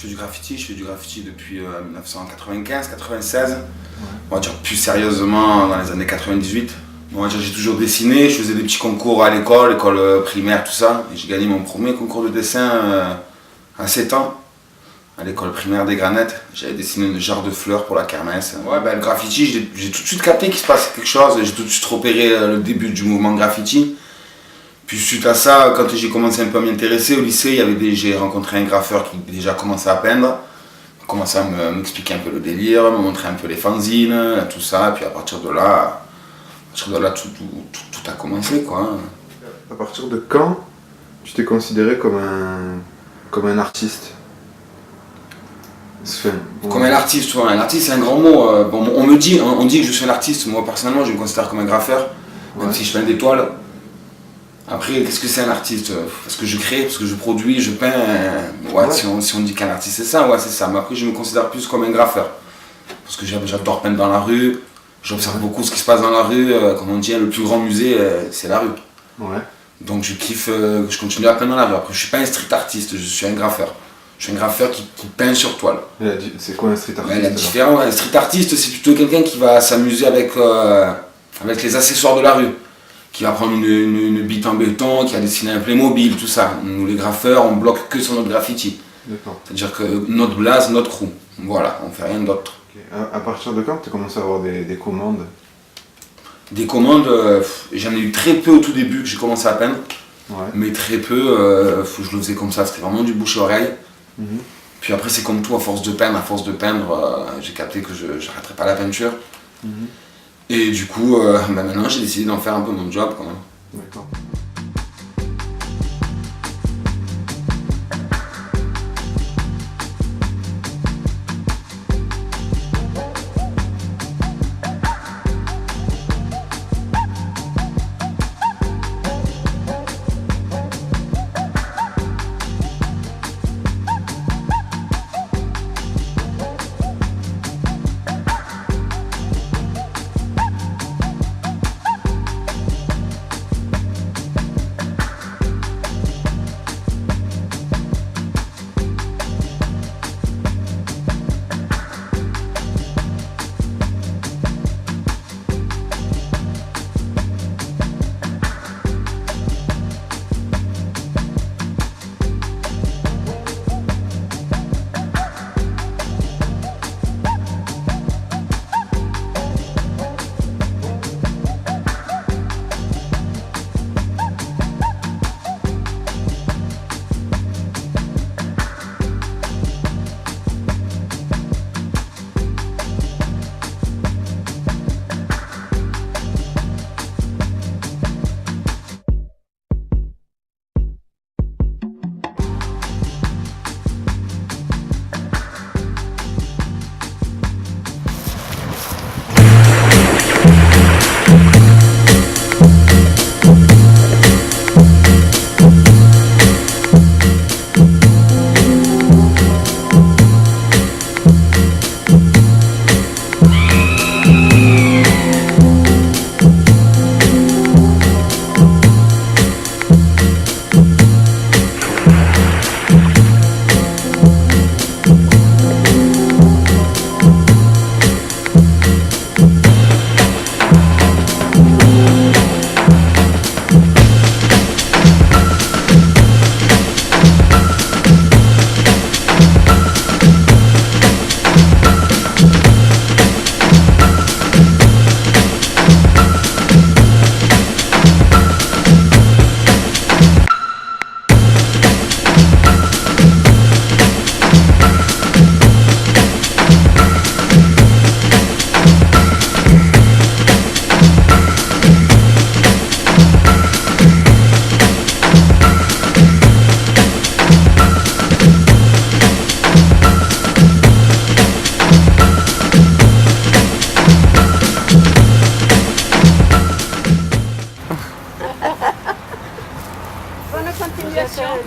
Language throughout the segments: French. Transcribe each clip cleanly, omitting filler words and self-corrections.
fais du graffiti depuis 1995-96. On va dire plus sérieusement dans les années 98. On va dire j'ai toujours dessiné, je faisais des petits concours à l'école primaire, tout ça. Et j'ai gagné mon premier concours de dessin à 7 ans. À l'école primaire des Granettes, j'avais dessiné une jarre de fleurs pour la kermesse. Ouais, le graffiti, j'ai tout de suite capté qu'il se passait quelque chose, j'ai tout de suite repéré le début du mouvement graffiti. Puis suite à ça, quand j'ai commencé un peu à m'y intéresser au lycée, j'ai rencontré un graffeur qui déjà commençait à peindre. Il a commencé à m'expliquer un peu le délire, me montrer un peu les fanzines, tout ça. Puis à partir de là, tout a commencé, quoi. À partir de quand tu t'es considéré comme un artiste? Comme un artiste, ouais. Un artiste c'est un grand mot. On dit que je suis un artiste, moi personnellement je me considère comme un graffeur, même si je peins des toiles. Après, qu'est-ce que c'est un artiste? Parce que je crée, parce que je produis, je peins. Si on dit qu'un artiste c'est ça, c'est ça. Mais après je me considère plus comme un graffeur. Parce que j'adore peindre dans la rue, j'observe beaucoup ce qui se passe dans la rue. Comme on dit, le plus grand musée c'est la rue. Ouais. Donc je kiffe, je continue à peindre dans la rue. Après je suis pas un street artiste, je suis un graffeur. Je suis un graffeur qui peint sur toile. C'est quoi un street artiste? La différence, un street artiste, c'est plutôt quelqu'un qui va s'amuser avec les accessoires de la rue. Qui va prendre une bite en béton, qui va dessiner un Playmobil, tout ça. Nous, les graffeurs, on bloque que sur notre graffiti. C'est-à-dire que notre blase, notre roue. Voilà, on fait rien d'autre. Okay. À partir de quand tu as commencé à avoir des commandes? Des commandes, j'en ai eu très peu au tout début que j'ai commencé à peindre. Ouais. Mais très peu, je le faisais comme ça, c'était vraiment du bouche-oreille. Puis après c'est comme tout, à force de peindre, j'ai capté que je n'arrêterais pas la peinture. Et du coup, maintenant j'ai décidé d'en faire un peu mon job quand même. D'accord.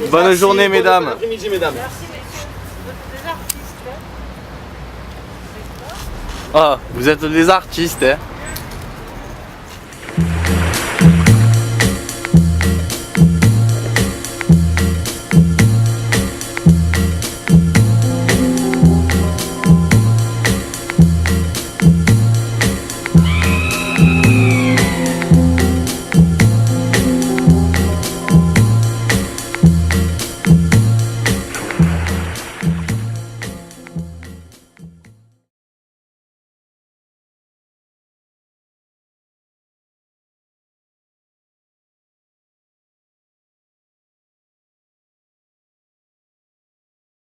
Bonne journée, mesdames. Bon après-midi, mesdames. Merci, messieurs. Vous êtes des artistes, hein? Ah, vous êtes des artistes, hein.